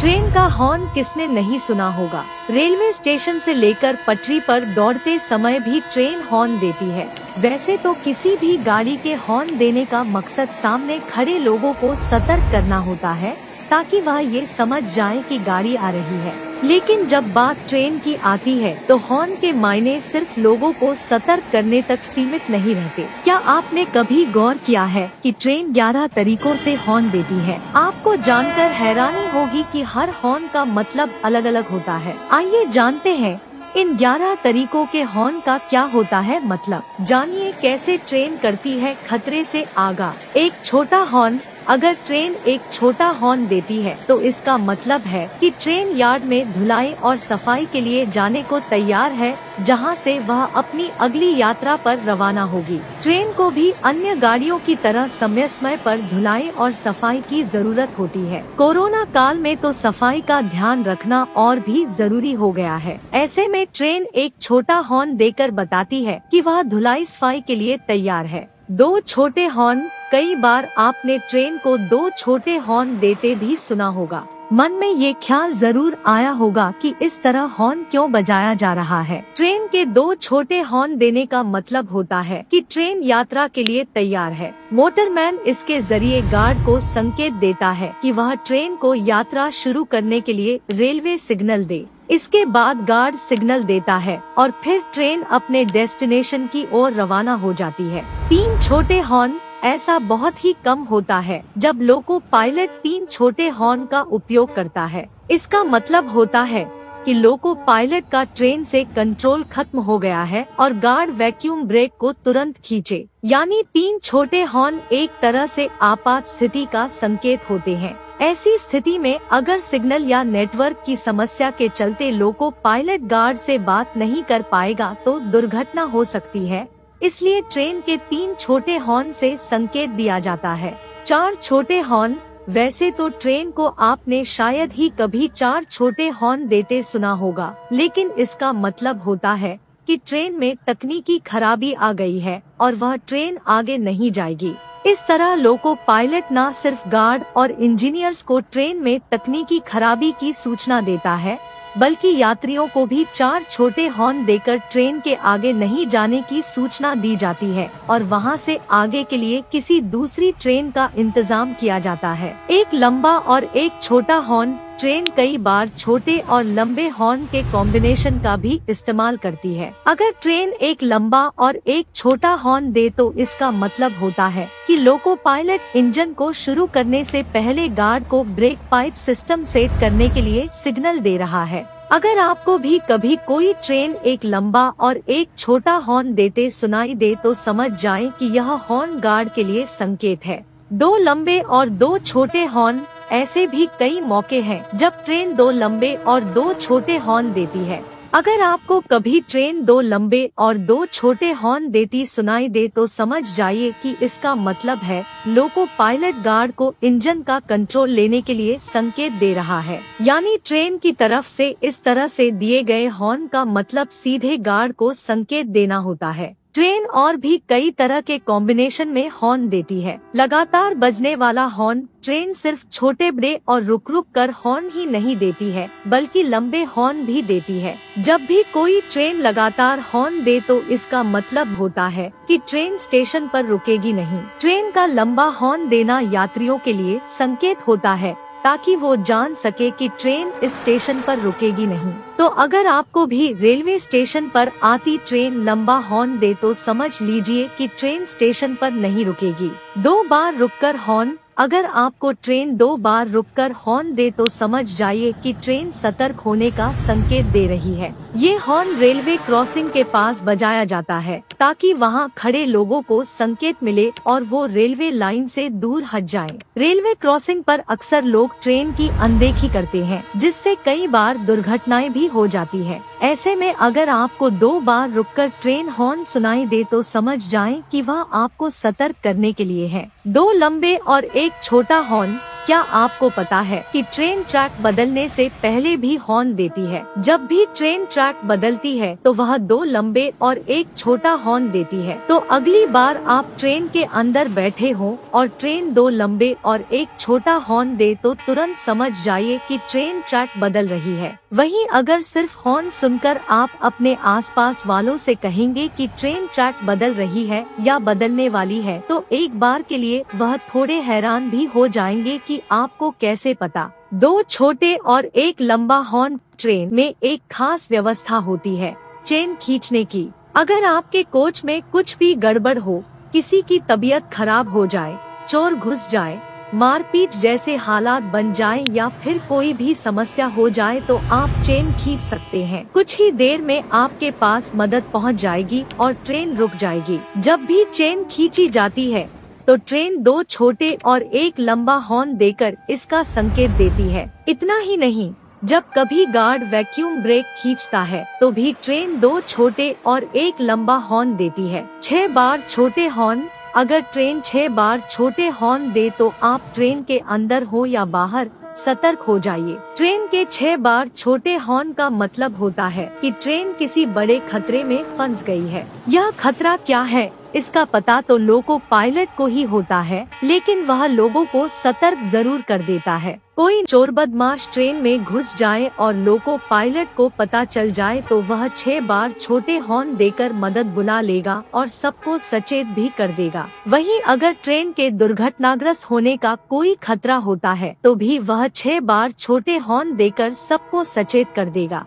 Train का horn किसने नहीं सुना होगा। रेलवे स्टेशन से लेकर पटरी पर दौड़ते समय भी ट्रेन हॉर्न देती है। वैसे तो किसी भी गाड़ी के हॉर्न देने का मकसद सामने खड़े लोगों को सतर्क करना होता है, ताकि वह ये समझ जाए कि गाड़ी आ रही है। लेकिन जब बात ट्रेन की आती है तो हॉर्न के मायने सिर्फ लोगों को सतर्क करने तक सीमित नहीं रहते। क्या आपने कभी गौर किया है कि ट्रेन 11 तरीकों से हॉर्न देती है। आपको जानकर हैरानी होगी कि हर हॉर्न का मतलब अलग अलग होता है। आइए जानते हैं इन 11 तरीकों के हॉर्न का क्या होता है मतलब। जानिए कैसे ट्रेन करती है खतरे से आगाह। एक छोटा हॉर्न। अगर ट्रेन एक छोटा हॉर्न देती है तो इसका मतलब है कि ट्रेन यार्ड में धुलाई और सफाई के लिए जाने को तैयार है, जहां से वह अपनी अगली यात्रा पर रवाना होगी। ट्रेन को भी अन्य गाड़ियों की तरह समय समय पर धुलाई और सफाई की जरूरत होती है। कोरोना काल में तो सफाई का ध्यान रखना और भी जरूरी हो गया है। ऐसे में ट्रेन एक छोटा हॉर्न देकर बताती है कि वह धुलाई सफाई के लिए तैयार है। 2 छोटे हॉर्न। कई बार आपने ट्रेन को 2 छोटे हॉर्न देते भी सुना होगा। मन में ये ख्याल जरूर आया होगा कि इस तरह हॉर्न क्यों बजाया जा रहा है। ट्रेन के 2 छोटे हॉर्न देने का मतलब होता है कि ट्रेन यात्रा के लिए तैयार है। मोटरमैन इसके जरिए गार्ड को संकेत देता है कि वह ट्रेन को यात्रा शुरू करने के लिए रेलवे सिग्नल दे। इसके बाद गार्ड सिग्नल देता है और फिर ट्रेन अपने डेस्टिनेशन की ओर रवाना हो जाती है। 3 छोटे हॉर्न। ऐसा बहुत ही कम होता है जब लोको पायलट 3 छोटे हॉर्न का उपयोग करता है। इसका मतलब होता है कि लोको पायलट का ट्रेन से कंट्रोल खत्म हो गया है और गार्ड वैक्यूम ब्रेक को तुरंत खींचे। यानी 3 छोटे हॉर्न एक तरह से आपात स्थिति का संकेत होते हैं। ऐसी स्थिति में अगर सिग्नल या नेटवर्क की समस्या के चलते लोको पायलट गार्ड से बात नहीं कर पाएगा तो दुर्घटना हो सकती है। इसलिए ट्रेन के 3 छोटे हॉर्न से संकेत दिया जाता है। 4 छोटे हॉर्न। वैसे तो ट्रेन को आपने शायद ही कभी 4 छोटे हॉर्न देते सुना होगा, लेकिन इसका मतलब होता है कि ट्रेन में तकनीकी खराबी आ गई है और वह ट्रेन आगे नहीं जाएगी। इस तरह लोको पायलट न सिर्फ गार्ड और इंजीनियर्स को ट्रेन में तकनीकी खराबी की सूचना देता है, बल्कि यात्रियों को भी 4 छोटे हॉर्न देकर ट्रेन के आगे नहीं जाने की सूचना दी जाती है और वहां से आगे के लिए किसी दूसरी ट्रेन का इंतजाम किया जाता है। एक लंबा और एक छोटा हॉर्न। ट्रेन कई बार छोटे और लंबे हॉर्न के कॉम्बिनेशन का भी इस्तेमाल करती है। अगर ट्रेन एक लंबा और एक छोटा हॉर्न दे तो इसका मतलब होता है कि लोको पायलट इंजन को शुरू करने से पहले गार्ड को ब्रेक पाइप सिस्टम सेट करने के लिए सिग्नल दे रहा है। अगर आपको भी कभी कोई ट्रेन एक लंबा और एक छोटा हॉर्न देते सुनाई दे तो समझ जाएं कि यह हॉर्न गार्ड के लिए संकेत है। 2 लंबे और 2 छोटे हॉर्न। ऐसे भी कई मौके हैं जब ट्रेन 2 लंबे और 2 छोटे हॉर्न देती है। अगर आपको कभी ट्रेन 2 लंबे और 2 छोटे हॉर्न देती सुनाई दे तो समझ जाइए कि इसका मतलब है लोको पायलट गार्ड को इंजन का कंट्रोल लेने के लिए संकेत दे रहा है। यानी ट्रेन की तरफ से इस तरह से दिए गए हॉर्न का मतलब सीधे गार्ड को संकेत देना होता है। ट्रेन और भी कई तरह के कॉम्बिनेशन में हॉर्न देती है। लगातार बजने वाला हॉर्न। ट्रेन सिर्फ छोटे बड़े और रुक रुक कर हॉर्न ही नहीं देती है, बल्कि लंबे हॉर्न भी देती है। जब भी कोई ट्रेन लगातार हॉर्न दे तो इसका मतलब होता है कि ट्रेन स्टेशन पर रुकेगी नहीं। ट्रेन का लंबा हॉर्न देना यात्रियों के लिए संकेत होता है, ताकि वो जान सके कि ट्रेन इस स्टेशन पर रुकेगी नहीं। तो अगर आपको भी रेलवे स्टेशन पर आती ट्रेन लंबा हॉर्न दे तो समझ लीजिए कि ट्रेन स्टेशन पर नहीं रुकेगी। 2 बार रुककर हॉर्न। अगर आपको ट्रेन 2 बार रुककर हॉर्न दे तो समझ जाइए कि ट्रेन सतर्क होने का संकेत दे रही है। ये हॉर्न रेलवे क्रॉसिंग के पास बजाया जाता है, ताकि वहां खड़े लोगों को संकेत मिले और वो रेलवे लाइन से दूर हट जाएं। रेलवे क्रॉसिंग पर अक्सर लोग ट्रेन की अनदेखी करते हैं, जिससे कई बार दुर्घटनाएं भी हो जाती है। ऐसे में अगर आपको 2 बार रुककर ट्रेन हॉर्न सुनाई दे तो समझ जाएं कि वह आपको सतर्क करने के लिए है। 2 लंबे और एक छोटा हॉर्न। क्या आपको पता है कि ट्रेन ट्रैक बदलने से पहले भी हॉर्न देती है? जब भी ट्रेन ट्रैक बदलती है तो वह 2 लंबे और 1 छोटा हॉर्न देती है। तो अगली बार आप ट्रेन के अंदर बैठे हो और ट्रेन 2 लंबे और 1 छोटा हॉर्न दे तो तुरंत समझ जाइए कि ट्रेन ट्रैक बदल रही है। वहीं अगर सिर्फ हॉर्न सुनकर आप अपने आसपास वालों से कहेंगे कि ट्रेन ट्रैक बदल रही है या बदलने वाली है, तो एक बार के लिए वह थोड़े हैरान भी हो जाएंगे कि आपको कैसे पता। 2 छोटे और 1 लंबा हॉर्न। ट्रेन में एक खास व्यवस्था होती है चेन खींचने की। अगर आपके कोच में कुछ भी गड़बड़ हो, किसी की तबीयत खराब हो जाए, चोर घुस जाए, मारपीट जैसे हालात बन जाएं या फिर कोई भी समस्या हो जाए तो आप चेन खींच सकते हैं। कुछ ही देर में आपके पास मदद पहुंच जाएगी और ट्रेन रुक जाएगी। जब भी चेन खींची जाती है तो ट्रेन 2 छोटे और 1 लंबा हॉर्न देकर इसका संकेत देती है। इतना ही नहीं, जब कभी गार्ड वैक्यूम ब्रेक खींचता है तो भी ट्रेन 2 छोटे और 1 लंबा हॉर्न देती है। 6 बार छोटे हॉर्न। अगर ट्रेन 6 बार छोटे हॉर्न दे तो आप ट्रेन के अंदर हो या बाहर सतर्क हो जाइए। ट्रेन के 6 बार छोटे हॉर्न का मतलब होता है कि ट्रेन किसी बड़े खतरे में फंस गई है। यह खतरा क्या है, इसका पता तो लोको पायलट को ही होता है, लेकिन वह लोगों को सतर्क जरूर कर देता है। कोई चोर बदमाश ट्रेन में घुस जाए और लोको पायलट को पता चल जाए तो वह 6 बार छोटे हॉर्न देकर मदद बुला लेगा और सबको सचेत भी कर देगा। वहीं अगर ट्रेन के दुर्घटनाग्रस्त होने का कोई खतरा होता है तो भी वह 6 बार छोटे हॉर्न देकर सबको सचेत कर देगा।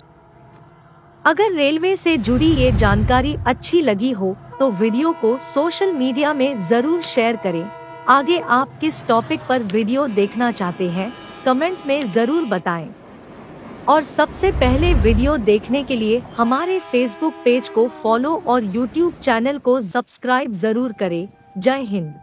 अगर रेलवे से जुड़ी ये जानकारी अच्छी लगी हो तो वीडियो को सोशल मीडिया में जरूर शेयर करें। आगे आप किस टॉपिक पर वीडियो देखना चाहते हैं, कमेंट में जरूर बताएं। और सबसे पहले वीडियो देखने के लिए हमारे फेसबुक पेज को फॉलो और यूट्यूब चैनल को सब्सक्राइब जरूर करें। जय हिंद।